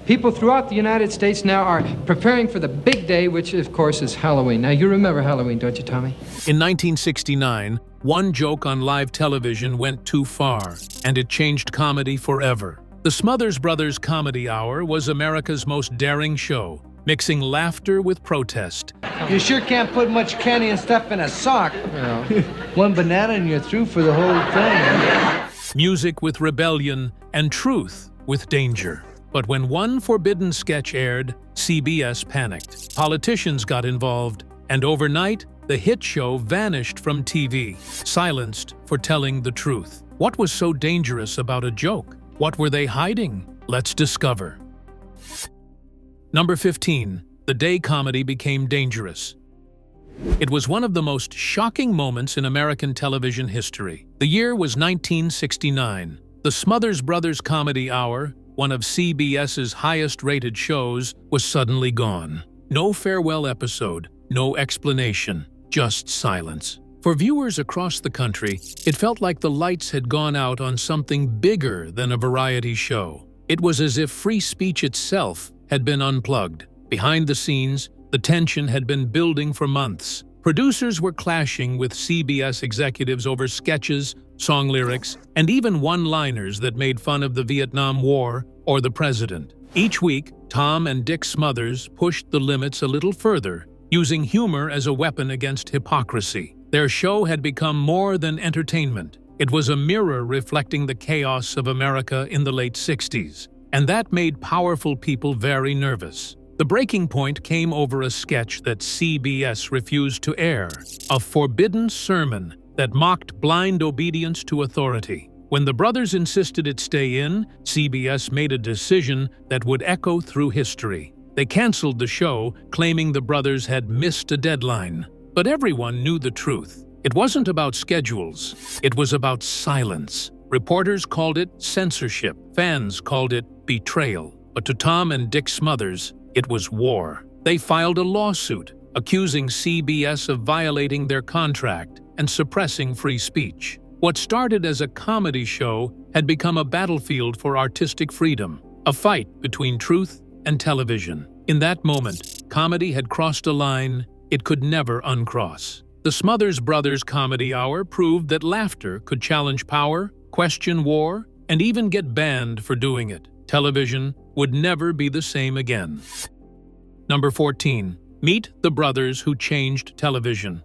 People throughout the United States now are preparing for the big day, which, of course, is Halloween. Now, you remember Halloween, don't you, Tommy? In 1969, one joke on live television went too far, and it changed comedy forever. The Smothers Brothers Comedy Hour was America's most daring show, mixing laughter with protest. You sure can't put much candy and stuff in a sock. Well, One banana and you're through for the whole thing. Music with rebellion, and truth with danger. But when one forbidden sketch aired, CBS panicked. Politicians got involved, and overnight, the hit show vanished from TV, silenced for telling the truth. What was so dangerous about a joke? What were they hiding? Let's discover. Number 15. The day comedy became dangerous. It was one of the most shocking moments in American television history. The year was 1969. The Smothers Brothers Comedy Hour, one of CBS's highest-rated shows, was suddenly gone. No farewell episode, no explanation, just silence. For viewers across the country, it felt like the lights had gone out on something bigger than a variety show. It was as if free speech itself had been unplugged. Behind the scenes, the tension had been building for months. Producers were clashing with CBS executives over sketches, song lyrics, and even one-liners that made fun of the Vietnam War or the president. Each week, Tom and Dick Smothers pushed the limits a little further, using humor as a weapon against hypocrisy. Their show had become more than entertainment. It was a mirror reflecting the chaos of America in the late 60s, and that made powerful people very nervous. The breaking point came over a sketch that CBS refused to air, a forbidden sermon that mocked blind obedience to authority. When the brothers insisted it stay in, CBS made a decision that would echo through history. They canceled the show, claiming the brothers had missed a deadline. But everyone knew the truth. It wasn't about schedules. It was about silence. Reporters called it censorship. Fans called it betrayal. But to Tom and Dick Smothers, it was war. They filed a lawsuit, accusing CBS of violating their contract and suppressing free speech. What started as a comedy show had become a battlefield for artistic freedom, a fight between truth and television. In that moment, comedy had crossed a line it could never uncross. The Smothers Brothers Comedy Hour proved that laughter could challenge power, question war, and even get banned for doing it. Television would never be the same again. Number 14. Meet the brothers who changed television.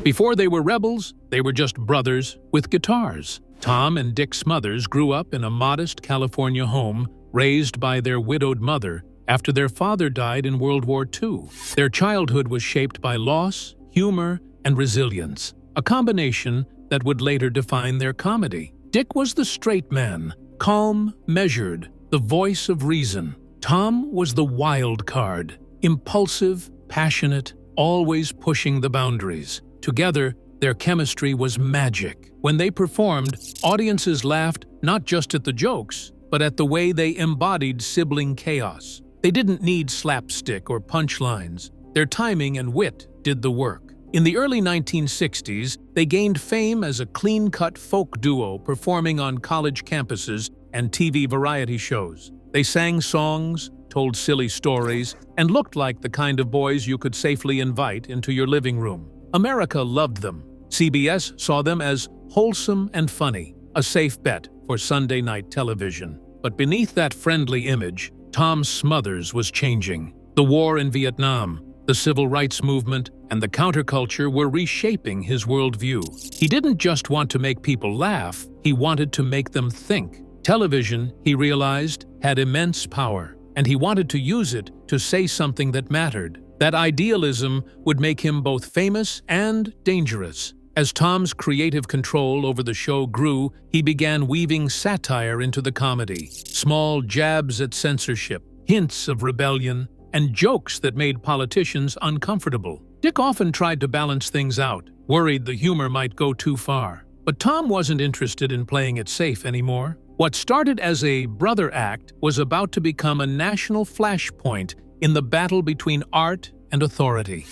Before they were rebels, they were just brothers with guitars. Tom and Dick Smothers grew up in a modest California home, raised by their widowed mother after their father died in World War II. Their childhood was shaped by loss, humor, and resilience, a combination that would later define their comedy. Dick was the straight man, calm, measured, the voice of reason. Tom was the wild card, impulsive, passionate, always pushing the boundaries. Together, their chemistry was magic. When they performed, audiences laughed not just at the jokes, but at the way they embodied sibling chaos. They didn't need slapstick or punchlines. Their timing and wit did the work. In the early 1960s, they gained fame as a clean-cut folk duo performing on college campuses and TV variety shows. They sang songs, told silly stories, and looked like the kind of boys you could safely invite into your living room. America loved them. CBS saw them as wholesome and funny, a safe bet for Sunday night television. But beneath that friendly image, Tom Smothers was changing. The war in Vietnam, the civil rights movement, and the counterculture were reshaping his worldview. He didn't just want to make people laugh, he wanted to make them think. Television, he realized, had immense power, and he wanted to use it to say something that mattered. That idealism would make him both famous and dangerous. As Tom's creative control over the show grew, he began weaving satire into the comedy. Small jabs at censorship, hints of rebellion, and jokes that made politicians uncomfortable. Dick often tried to balance things out, worried the humor might go too far. But Tom wasn't interested in playing it safe anymore. What started as a brother act was about to become a national flashpoint in the battle between art and authority.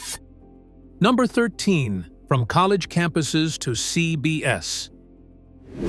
Number 13. From college campuses to CBS.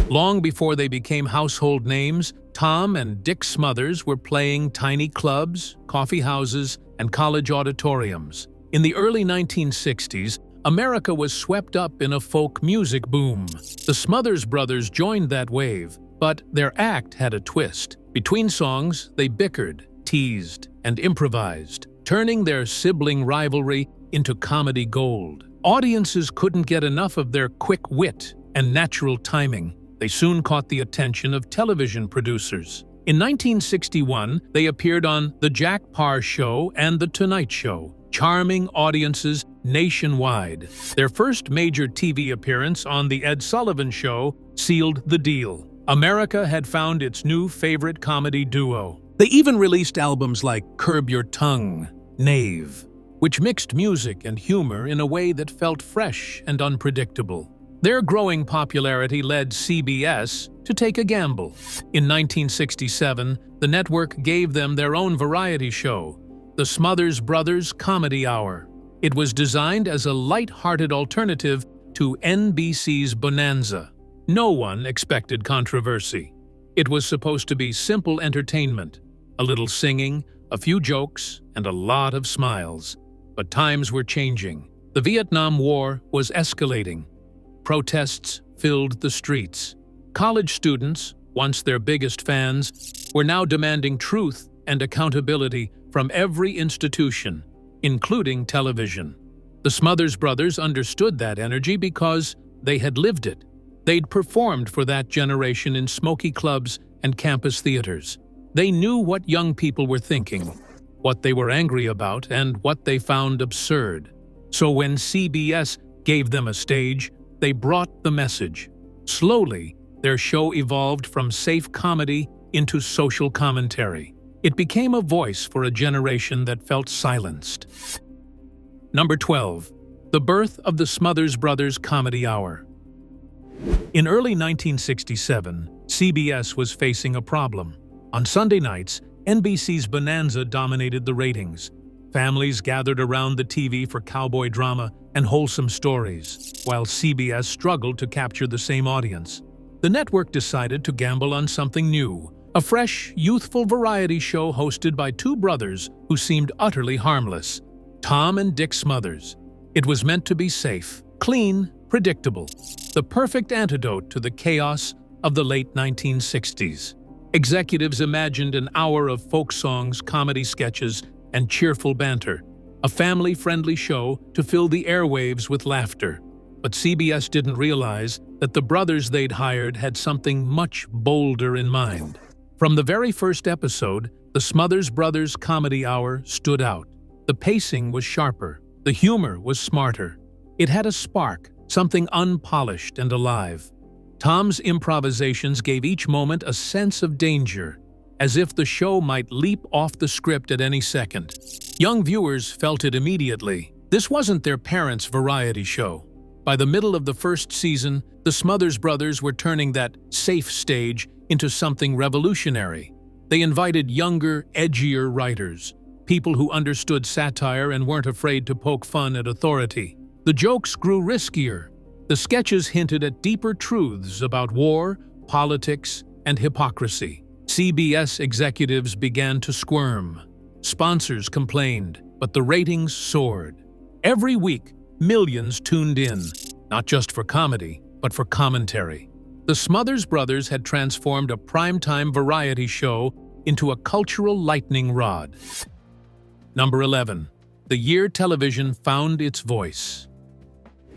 Long before they became household names, Tom and Dick Smothers were playing tiny clubs, coffee houses, and college auditoriums. In the early 1960s, America was swept up in a folk music boom. The Smothers Brothers joined that wave, but their act had a twist. Between songs, they bickered, teased, and improvised, turning their sibling rivalry into comedy gold. Audiences couldn't get enough of their quick wit and natural timing. They soon caught the attention of television producers. In 1961, they appeared on The Jack Paar Show and The Tonight Show, charming audiences nationwide. Their first major TV appearance on The Ed Sullivan Show sealed the deal. America had found its new favorite comedy duo. They even released albums like Curb Your Tongue, Knave, which mixed music and humor in a way that felt fresh and unpredictable. Their growing popularity led CBS to take a gamble. In 1967, the network gave them their own variety show, the Smothers Brothers Comedy Hour. It was designed as a light-hearted alternative to NBC's Bonanza. No one expected controversy. It was supposed to be simple entertainment, a little singing, a few jokes, and a lot of smiles. But times were changing. The Vietnam War was escalating. Protests filled the streets. College students, once their biggest fans, were now demanding truth and accountability from every institution, including television. The Smothers Brothers understood that energy because they had lived it. They'd performed for that generation in smoky clubs and campus theaters. They knew what young people were thinking, what they were angry about, and what they found absurd. So when CBS gave them a stage, they brought the message. Slowly, their show evolved from safe comedy into social commentary. It became a voice for a generation that felt silenced. Number 12. The birth of the Smothers Brothers Comedy Hour. In early 1967, CBS was facing a problem. On Sunday nights, NBC's Bonanza dominated the ratings. Families gathered around the TV for cowboy drama and wholesome stories, while CBS struggled to capture the same audience. The network decided to gamble on something new, a fresh, youthful variety show hosted by two brothers who seemed utterly harmless, Tom and Dick Smothers. It was meant to be safe, clean, predictable, the perfect antidote to the chaos of the late 1960s. Executives imagined an hour of folk songs, comedy sketches, and cheerful banter, a family-friendly show to fill the airwaves with laughter. But CBS didn't realize that the brothers they'd hired had something much bolder in mind. From the very first episode, the Smothers Brothers Comedy Hour stood out. The pacing was sharper, the humor was smarter. It had a spark, something unpolished and alive. Tom's improvisations gave each moment a sense of danger, as if the show might leap off the script at any second. Young viewers felt it immediately. This wasn't their parents' variety show. By the middle of the first season, the Smothers Brothers were turning that safe stage into something revolutionary. They invited younger, edgier writers, people who understood satire and weren't afraid to poke fun at authority. The jokes grew riskier. The sketches hinted at deeper truths about war, politics, and hypocrisy. CBS executives began to squirm. Sponsors complained, but the ratings soared. Every week, millions tuned in, not just for comedy, but for commentary. The Smothers Brothers had transformed a primetime variety show into a cultural lightning rod. Number 11. The year television found its voice.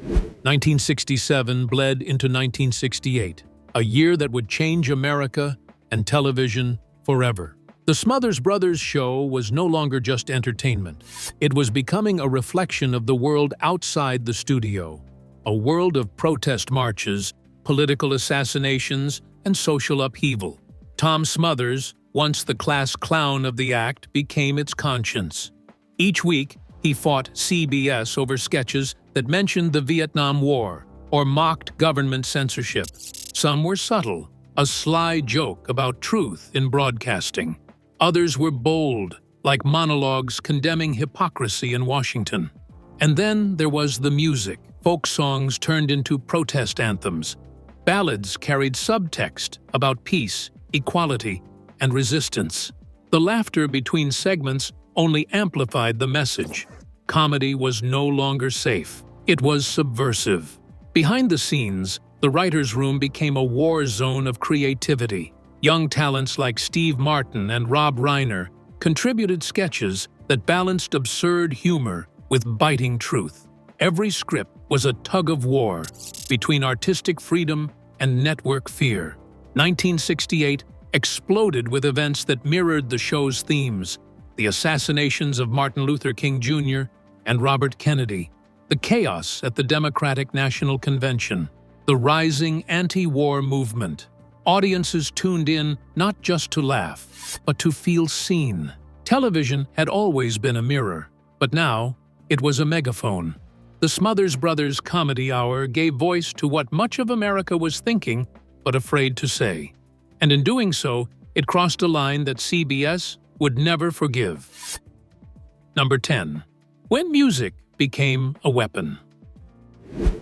1967 bled into 1968, a year that would change America and television forever. The Smothers Brothers show was no longer just entertainment. It was becoming a reflection of the world outside the studio, a world of protest marches, political assassinations, and social upheaval. Tom Smothers, once the class clown of the act, became its conscience. Each week, he fought CBS over sketches that mentioned the Vietnam War or mocked government censorship. Some were subtle, a sly joke about truth in broadcasting. Others were bold, like monologues condemning hypocrisy in Washington. And then there was the music. Folk songs turned into protest anthems. Ballads carried subtext about peace, equality, and resistance. The laughter between segments only amplified the message. Comedy was no longer safe. It was subversive. Behind the scenes, the writer's room became a war zone of creativity. Young talents like Steve Martin and Rob Reiner contributed sketches that balanced absurd humor with biting truth. Every script was a tug-of-war between artistic freedom and network fear. 1968 exploded with events that mirrored the show's themes: the assassinations of Martin Luther King Jr. and Robert Kennedy, the chaos at the Democratic National Convention, the rising anti-war movement. Audiences tuned in not just to laugh, but to feel seen. Television had always been a mirror, but now it was a megaphone. The Smothers Brothers Comedy Hour gave voice to what much of America was thinking but afraid to say. And in doing so, it crossed a line that CBS would never forgive. Number 10. When music became a weapon.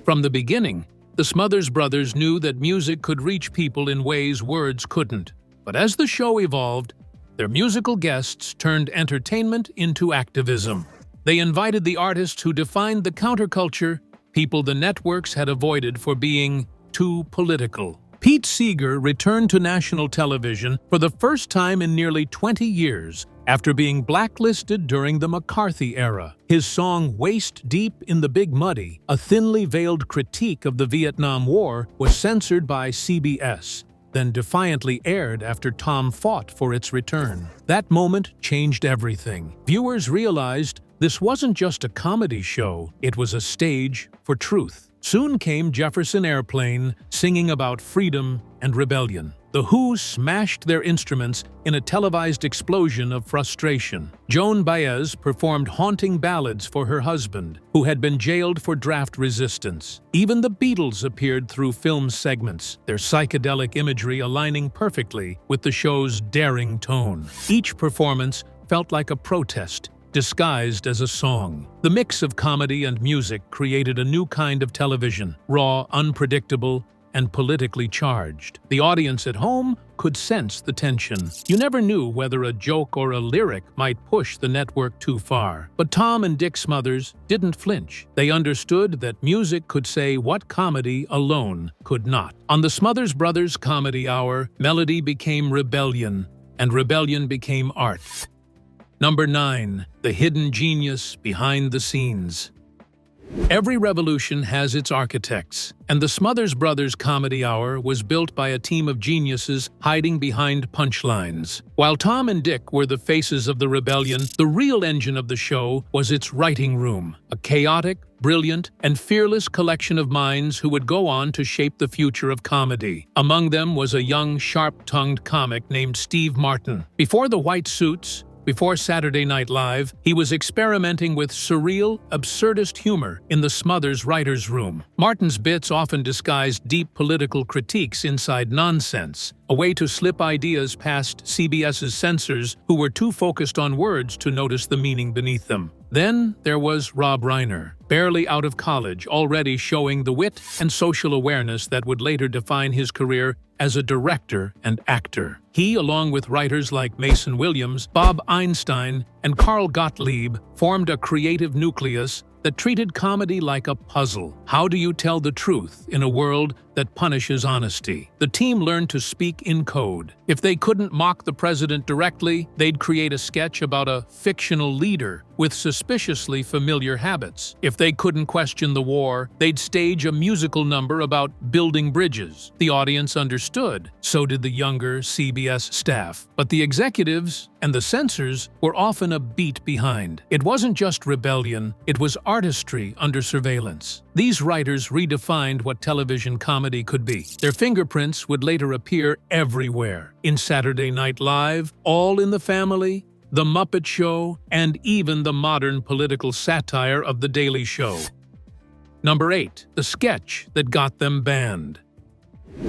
From the beginning, the Smothers Brothers knew that music could reach people in ways words couldn't. But as the show evolved, their musical guests turned entertainment into activism. They invited the artists who defined the counterculture, people the networks had avoided for being too political. Pete Seeger returned to national television for the first time in nearly 20 years after being blacklisted during the McCarthy era. His song Waist Deep in the Big Muddy, a thinly veiled critique of the Vietnam War, was censored by CBS, then defiantly aired after Tom fought for its return. That moment changed everything. Viewers realized this wasn't just a comedy show, it was a stage for truth. Soon came Jefferson Airplane, singing about freedom and rebellion. The Who smashed their instruments in a televised explosion of frustration. Joan Baez performed haunting ballads for her husband, who had been jailed for draft resistance. Even the Beatles appeared through film segments, their psychedelic imagery aligning perfectly with the show's daring tone. Each performance felt like a protest, disguised as a song. The mix of comedy and music created a new kind of television, raw, unpredictable, and politically charged. The audience at home could sense the tension. You never knew whether a joke or a lyric might push the network too far. But Tom and Dick Smothers didn't flinch. They understood that music could say what comedy alone could not. On the Smothers Brothers Comedy Hour, melody became rebellion, and rebellion became art. Number 9. The hidden genius behind the scenes. Every revolution has its architects, and the Smothers Brothers Comedy Hour was built by a team of geniuses hiding behind punchlines. While Tom and Dick were the faces of the rebellion, the real engine of the show was its writing room, a chaotic, brilliant, and fearless collection of minds who would go on to shape the future of comedy. Among them was a young, sharp-tongued comic named Steve Martin. Before the white suits, before Saturday Night Live, he was experimenting with surreal, absurdist humor in the Smothers writer's room. Martin's bits often disguised deep political critiques inside nonsense, a way to slip ideas past CBS's censors who were too focused on words to notice the meaning beneath them. Then there was Rob Reiner, barely out of college, already showing the wit and social awareness that would later define his career as a director and actor. He, along with writers like Mason Williams, Bob Einstein, and Carl Gottlieb, formed a creative nucleus that treated comedy like a puzzle. How do you tell the truth in a world that punishes honesty? The team learned to speak in code. If they couldn't mock the president directly, they'd create a sketch about a fictional leader with suspiciously familiar habits. If they couldn't question the war, they'd stage a musical number about building bridges. The audience understood. So did the younger CBS staff. But the executives and the censors were often a beat behind. It wasn't just rebellion, it was artistry under surveillance. These writers redefined what television comedy could be. Their fingerprints would later appear everywhere. In Saturday Night Live, All in the Family, The Muppet Show, and even the modern political satire of The Daily Show. Number 8. The sketch that got them banned.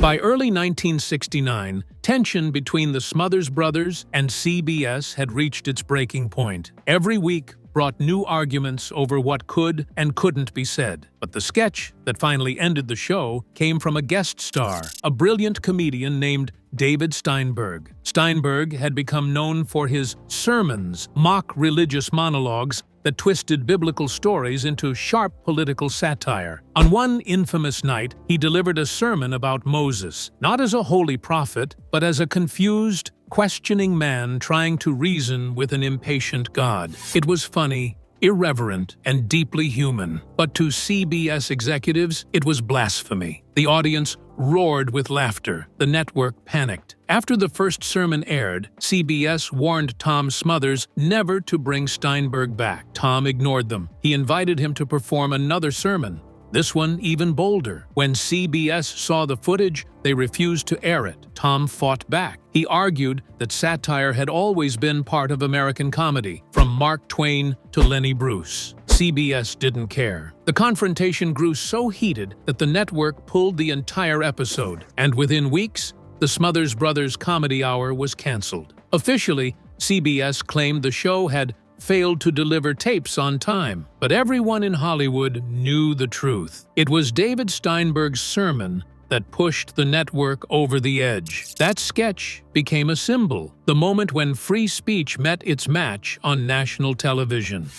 By early 1969, tension between the Smothers Brothers and CBS had reached its breaking point. Every week, brought new arguments over what could and couldn't be said. But the sketch that finally ended the show came from a guest star, a brilliant comedian named David Steinberg. Steinberg had become known for his sermons, mock religious monologues that twisted biblical stories into sharp political satire. On one infamous night, he delivered a sermon about Moses, not as a holy prophet, but as a confused, questioning man trying to reason with an impatient God. It was funny, irreverent, and deeply human. But to CBS executives, it was blasphemy. The audience roared with laughter. The network panicked. After the first sermon aired, CBS warned Tom Smothers never to bring Steinberg back. Tom ignored them. He invited him to perform another sermon, this one even bolder. When CBS saw the footage, they refused to air it. Tom fought back. He argued that satire had always been part of American comedy, from Mark Twain to Lenny Bruce. CBS didn't care. The confrontation grew so heated that the network pulled the entire episode, and within weeks, the Smothers Brothers Comedy Hour was canceled. Officially, CBS claimed the show had failed to deliver tapes on time, but everyone in Hollywood knew the truth. It was David Steinberg's sermon that pushed the network over the edge. That sketch became a symbol, the moment when free speech met its match on national television.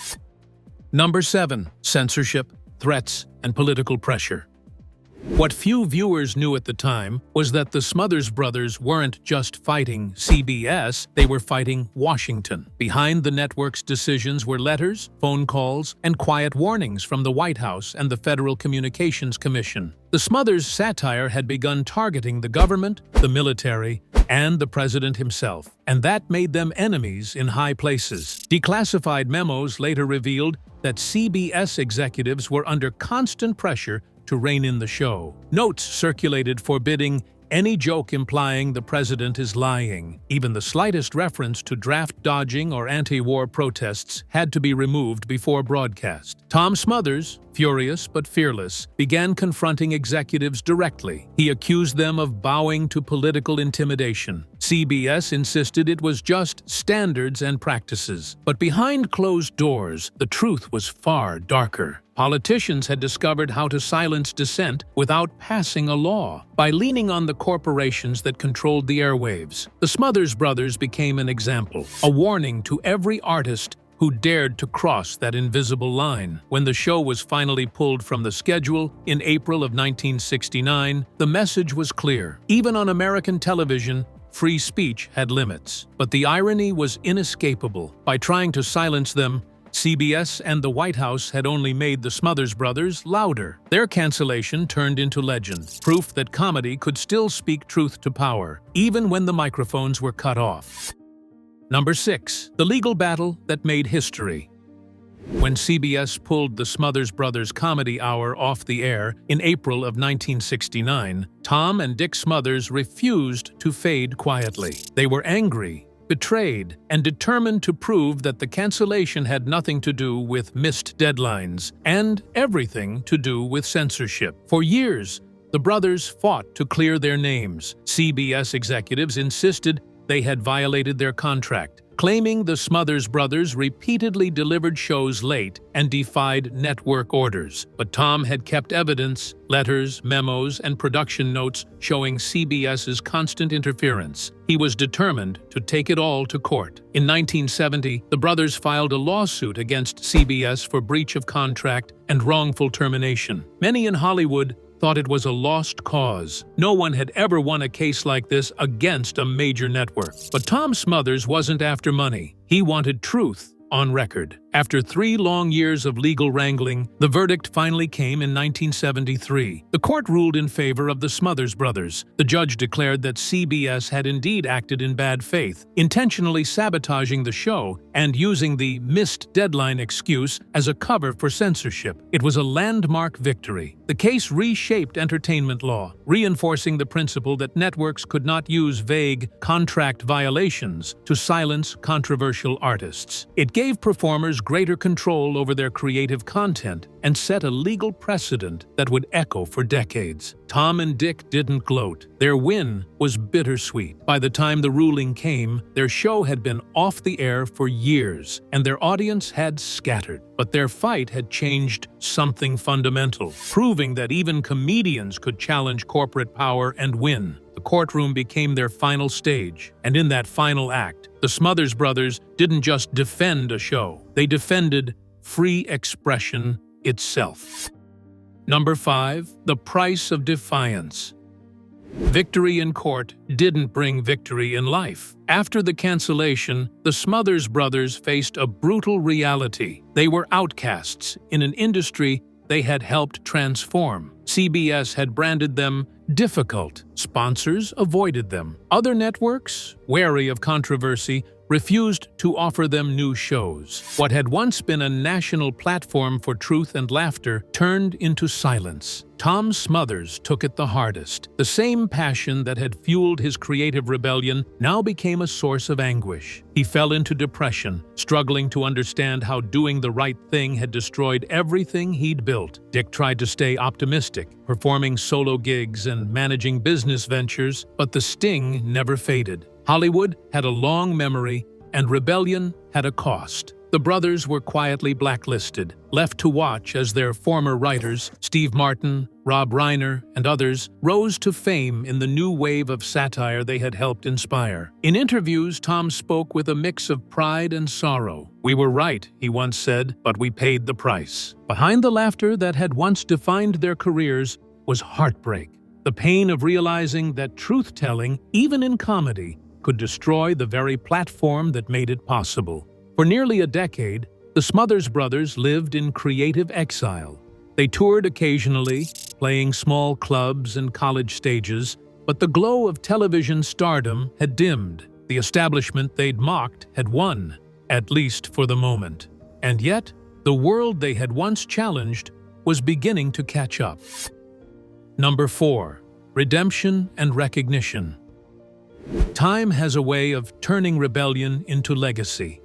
Number 7. Censorship, threats, and political pressure. What few viewers knew at the time was that the Smothers Brothers weren't just fighting CBS, they were fighting Washington. Behind the network's decisions were letters, phone calls, and quiet warnings from the White House and the Federal Communications Commission. The Smothers' satire had begun targeting the government, the military, and the president himself, and that made them enemies in high places. Declassified memos later revealed that CBS executives were under constant pressure to rein in the show. Notes circulated forbidding any joke implying the president is lying. Even the slightest reference to draft dodging or anti-war protests had to be removed before broadcast. Tom Smothers, furious but fearless, began confronting executives directly. He accused them of bowing to political intimidation. CBS insisted it was just standards and practices. But behind closed doors, the truth was far darker. Politicians had discovered how to silence dissent without passing a law, by leaning on the corporations that controlled the airwaves. The Smothers Brothers became an example, a warning to every artist who dared to cross that invisible line. When the show was finally pulled from the schedule in April of 1969, the message was clear. Even on American television, free speech had limits. But the irony was inescapable. By trying to silence them, CBS and the White House had only made the Smothers Brothers louder. Their cancellation turned into legend, proof that comedy could still speak truth to power, even when the microphones were cut off. Number 6. The legal battle that made history. When CBS pulled the Smothers Brothers Comedy Hour off the air in April of 1969, Tom and Dick Smothers refused to fade quietly. They were angry, betrayed, and determined to prove that the cancellation had nothing to do with missed deadlines and everything to do with censorship. For years, the brothers fought to clear their names. CBS executives insisted they had violated their contract, claiming the Smothers Brothers repeatedly delivered shows late and defied network orders. But Tom had kept evidence, letters, memos, and production notes showing CBS's constant interference. He was determined to take it all to court. In 1970, the brothers filed a lawsuit against CBS for breach of contract and wrongful termination. Many in Hollywood thought it was a lost cause. No one had ever won a case like this against a major network. But Tom Smothers wasn't after money. He wanted truth on record. After 3 long years of legal wrangling, the verdict finally came in 1973. The court ruled in favor of the Smothers Brothers. The judge declared that CBS had indeed acted in bad faith, intentionally sabotaging the show and using the missed deadline excuse as a cover for censorship. It was a landmark victory. The case reshaped entertainment law, reinforcing the principle that networks could not use vague contract violations to silence controversial artists. It gave performers brothers greater control over their creative content and set a legal precedent that would echo for decades. Tom and Dick didn't gloat. Their win was bittersweet. By the time the ruling came, their show had been off the air for years, and their audience had scattered. But their fight had changed something fundamental, proving that even comedians could challenge corporate power and win. The courtroom became their final stage, and in that final act, the Smothers Brothers didn't just defend a show, they defended free expression itself. Number 5, the price of defiance. Victory in court didn't bring victory in life. After the cancellation, the Smothers Brothers faced a brutal reality. They were outcasts in an industry they had helped transform. CBS had branded them difficult. Sponsors avoided them. Other networks, wary of controversy, refused to offer them new shows. What had once been a national platform for truth and laughter turned into silence. Tom Smothers took it the hardest. The same passion that had fueled his creative rebellion now became a source of anguish. He fell into depression, struggling to understand how doing the right thing had destroyed everything he'd built. Dick tried to stay optimistic, performing solo gigs and managing business ventures, but the sting never faded. Hollywood had a long memory, and rebellion had a cost. The brothers were quietly blacklisted, left to watch as their former writers, Steve Martin, Rob Reiner, and others, rose to fame in the new wave of satire they had helped inspire. In interviews, Tom spoke with a mix of pride and sorrow. "We were right," he once said, "but we paid the price." Behind the laughter that had once defined their careers was heartbreak, the pain of realizing that truth-telling, even in comedy, could destroy the very platform that made it possible. For nearly a decade, the Smothers Brothers lived in creative exile. They toured occasionally, playing small clubs and college stages, but the glow of television stardom had dimmed. The establishment they'd mocked had won, at least for the moment. And yet, the world they had once challenged was beginning to catch up. Number 4. Redemption and recognition. Time has a way of turning rebellion into legacy.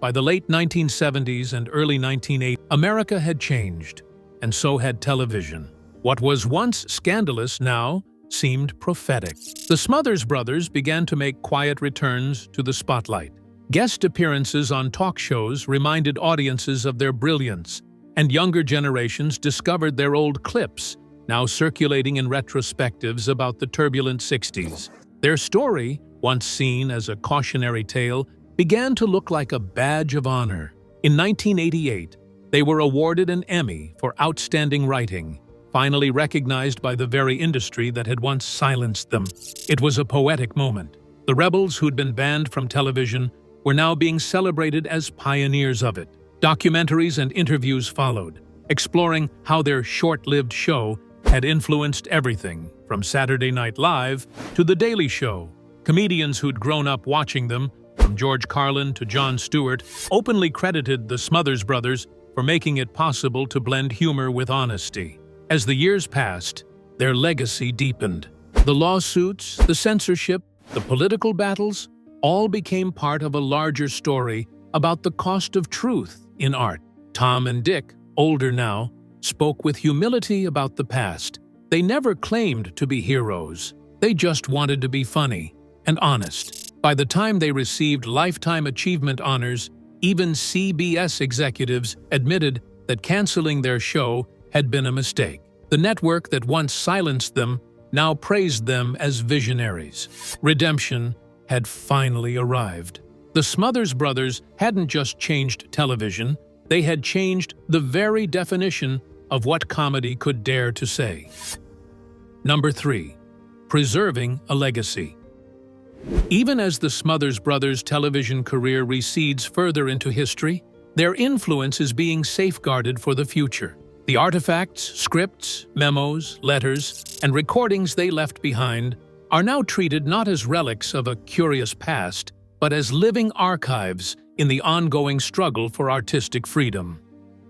By the late 1970s and early 1980s, America had changed, and so had television. What was once scandalous now seemed prophetic. The Smothers Brothers began to make quiet returns to the spotlight. Guest appearances on talk shows reminded audiences of their brilliance, and younger generations discovered their old clips, now circulating in retrospectives about the turbulent 60s. Their story, once seen as a cautionary tale, began to look like a badge of honor. In 1988, they were awarded an Emmy for outstanding writing, finally recognized by the very industry that had once silenced them. It was a poetic moment. The rebels who'd been banned from television were now being celebrated as pioneers of it. Documentaries and interviews followed, exploring how their short-lived show had influenced everything from Saturday Night Live to The Daily Show. Comedians who'd grown up watching them, from George Carlin to Jon Stewart, openly credited the Smothers Brothers for making it possible to blend humor with honesty. As the years passed, their legacy deepened. The lawsuits, the censorship, the political battles, all became part of a larger story about the cost of truth in art. Tom and Dick, older now, spoke with humility about the past. They never claimed to be heroes. They just wanted to be funny and honest. By the time they received Lifetime Achievement honors, even CBS executives admitted that canceling their show had been a mistake. The network that once silenced them now praised them as visionaries. Redemption had finally arrived. The Smothers Brothers hadn't just changed television, they had changed the very definition of what comedy could dare to say. Number 3. Preserving a legacy. Even as the Smothers Brothers' television career recedes further into history, their influence is being safeguarded for the future. The artifacts, scripts, memos, letters, and recordings they left behind are now treated not as relics of a curious past, but as living archives in the ongoing struggle for artistic freedom.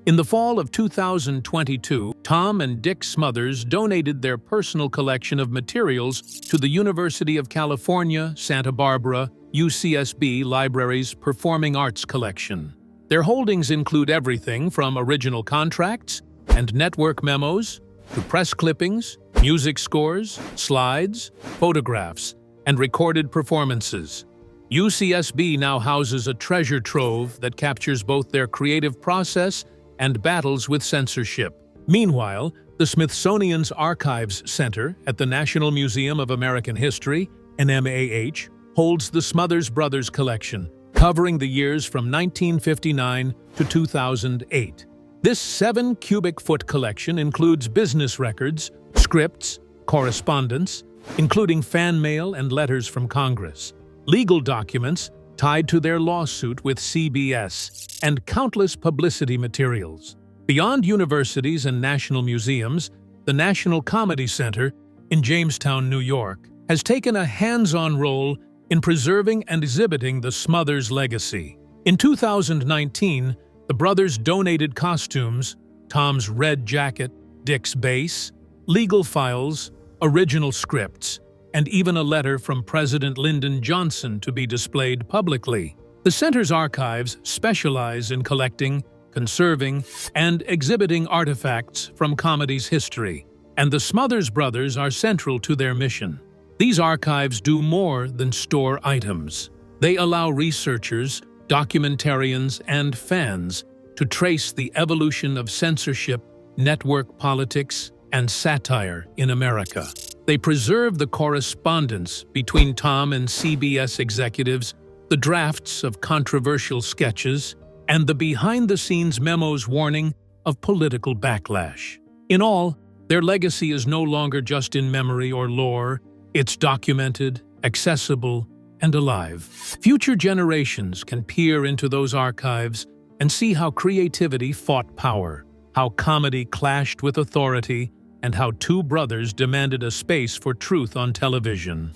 In the fall of 2022, Tom and Dick Smothers donated their personal collection of materials to the University of California, Santa Barbara, UCSB Library's Performing Arts Collection. Their holdings include everything from original contracts and network memos to press clippings, music scores, slides, photographs, and recorded performances. UCSB now houses a treasure trove that captures both their creative process and battles with censorship. Meanwhile, the Smithsonian's Archives Center at the National Museum of American History, NMAH, holds the Smothers Brothers collection, covering the years from 1959 to 2008. This 7-cubic-foot collection includes business records, scripts, correspondence, including fan mail and letters from Congress, legal documents tied to their lawsuit with CBS, and countless publicity materials. Beyond universities and national museums, the National Comedy Center in Jamestown, New York, has taken a hands-on role in preserving and exhibiting the Smothers legacy. In 2019, the brothers donated costumes, Tom's red jacket, Dick's bass, legal files, original scripts, and even a letter from President Lyndon Johnson to be displayed publicly. The center's archives specialize in collecting, conserving, and exhibiting artifacts from comedy's history, and the Smothers Brothers are central to their mission. These archives do more than store items. They allow researchers, documentarians, and fans to trace the evolution of censorship, network politics, and satire in America. They preserve the correspondence between Tom and CBS executives, the drafts of controversial sketches, and the behind-the-scenes memos warning of political backlash. In all, their legacy is no longer just in memory or lore. It's documented, accessible, and alive. Future generations can peer into those archives and see how creativity fought power, how comedy clashed with authority, and how two brothers demanded a space for truth on television.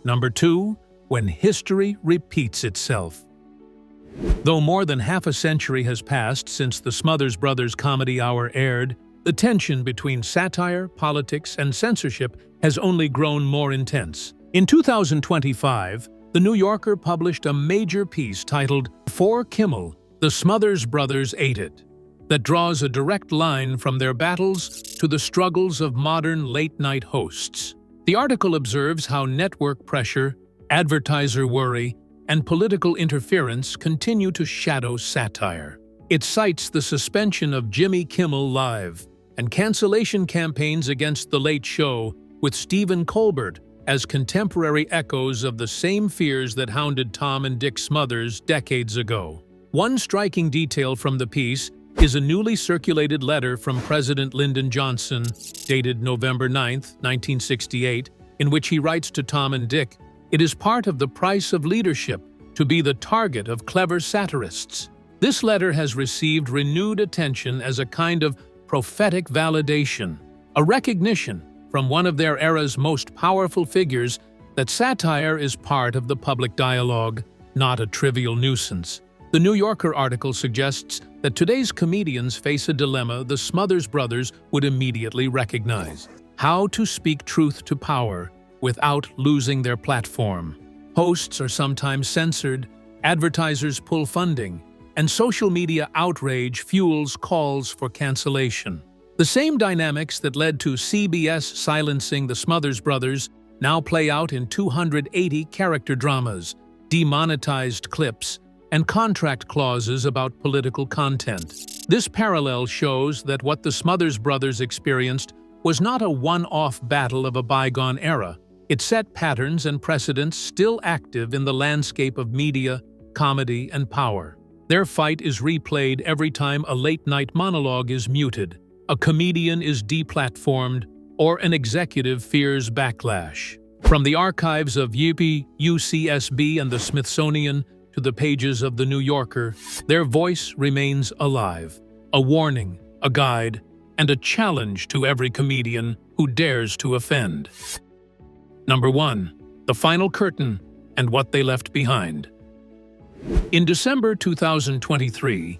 Number 2, when history repeats itself. Though more than half a century has passed since the Smothers Brothers Comedy Hour aired, the tension between satire, politics, and censorship has only grown more intense. In 2025, The New Yorker published a major piece titled "For Kimmel, the Smothers Brothers Ate It," that draws a direct line from their battles to the struggles of modern late-night hosts. The article observes how network pressure, advertiser worry, and political interference continue to shadow satire. It cites the suspension of Jimmy Kimmel Live and cancellation campaigns against The Late Show with Stephen Colbert as contemporary echoes of the same fears that hounded Tom and Dick Smothers decades ago. One striking detail from the piece is a newly circulated letter from President Lyndon Johnson, dated November 9, 1968, in which he writes to Tom and Dick, "It is part of the price of leadership to be the target of clever satirists." This letter has received renewed attention as a kind of prophetic validation, a recognition from one of their era's most powerful figures that satire is part of the public dialogue, not a trivial nuisance. The New Yorker article suggests that today's comedians face a dilemma the Smothers Brothers would immediately recognize: how to speak truth to power without losing their platform. Hosts are sometimes censored, advertisers pull funding, and social media outrage fuels calls for cancellation. The same dynamics that led to CBS silencing the Smothers Brothers now play out in 280 character dramas, demonetized clips, and contract clauses about political content. This parallel shows that what the Smothers Brothers experienced was not a one-off battle of a bygone era. It set patterns and precedents still active in the landscape of media, comedy, and power. Their fight is replayed every time a late-night monologue is muted, a comedian is deplatformed, or an executive fears backlash. From the archives of UCSB and the Smithsonian to the pages of The New Yorker, their voice remains alive, a warning, a guide, and a challenge to every comedian who dares to offend. Number 1. The Final Curtain and What They Left Behind. In December 2023,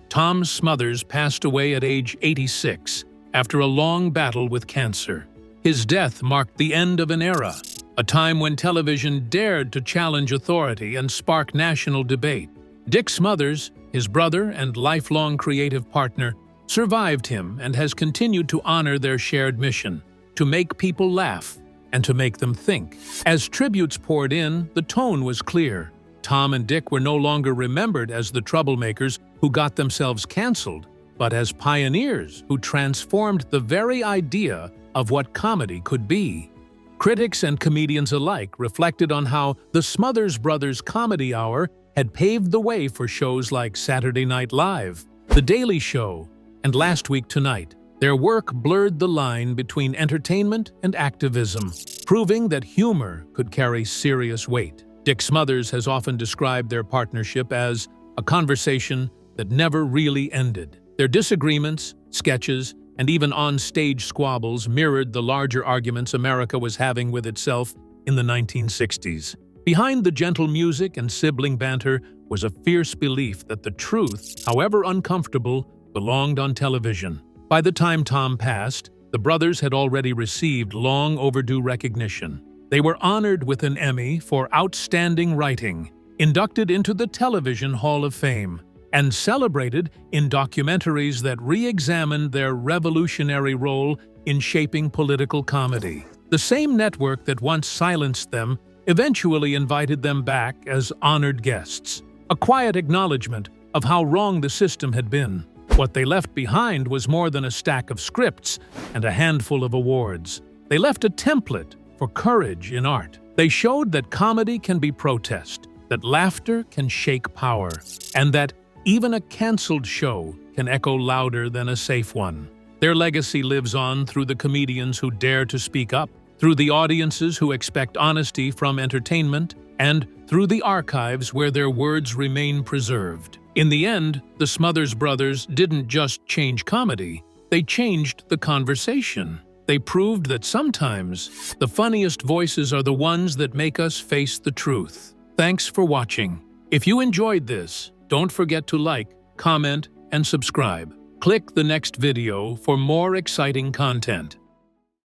Tom Smothers passed away at age 86 after a long battle with cancer. His death marked the end of an era, a time when television dared to challenge authority and spark national debate. Dick Smothers, his brother and lifelong creative partner, survived him and has continued to honor their shared mission, to make people laugh and to make them think. As tributes poured in, the tone was clear. Tom and Dick were no longer remembered as the troublemakers who got themselves canceled, but as pioneers who transformed the very idea of what comedy could be. Critics and comedians alike reflected on how the Smothers Brothers Comedy Hour had paved the way for shows like Saturday Night Live, The Daily Show, and Last Week Tonight. Their work blurred the line between entertainment and activism, proving that humor could carry serious weight. Dick Smothers has often described their partnership as a conversation that never really ended. Their disagreements, sketches, and even on-stage squabbles mirrored the larger arguments America was having with itself in the 1960s. Behind the gentle music and sibling banter was a fierce belief that the truth, however uncomfortable, belonged on television. By the time Tom passed, the brothers had already received long-overdue recognition. They were honored with an Emmy for Outstanding Writing, inducted into the Television Hall of Fame, and celebrated in documentaries that re-examined their revolutionary role in shaping political comedy. The same network that once silenced them eventually invited them back as honored guests, a quiet acknowledgement of how wrong the system had been. What they left behind was more than a stack of scripts and a handful of awards. They left a template for courage in art. They showed that comedy can be protest, that laughter can shake power, and that even a canceled show can echo louder than a safe one. Their legacy lives on through the comedians who dare to speak up, through the audiences who expect honesty from entertainment, and through the archives where their words remain preserved. In the end, the Smothers Brothers didn't just change comedy, they changed the conversation. They proved that sometimes the funniest voices are the ones that make us face the truth. Thanks for watching. If you enjoyed this, don't forget to like, comment, and subscribe. Click the next video for more exciting content.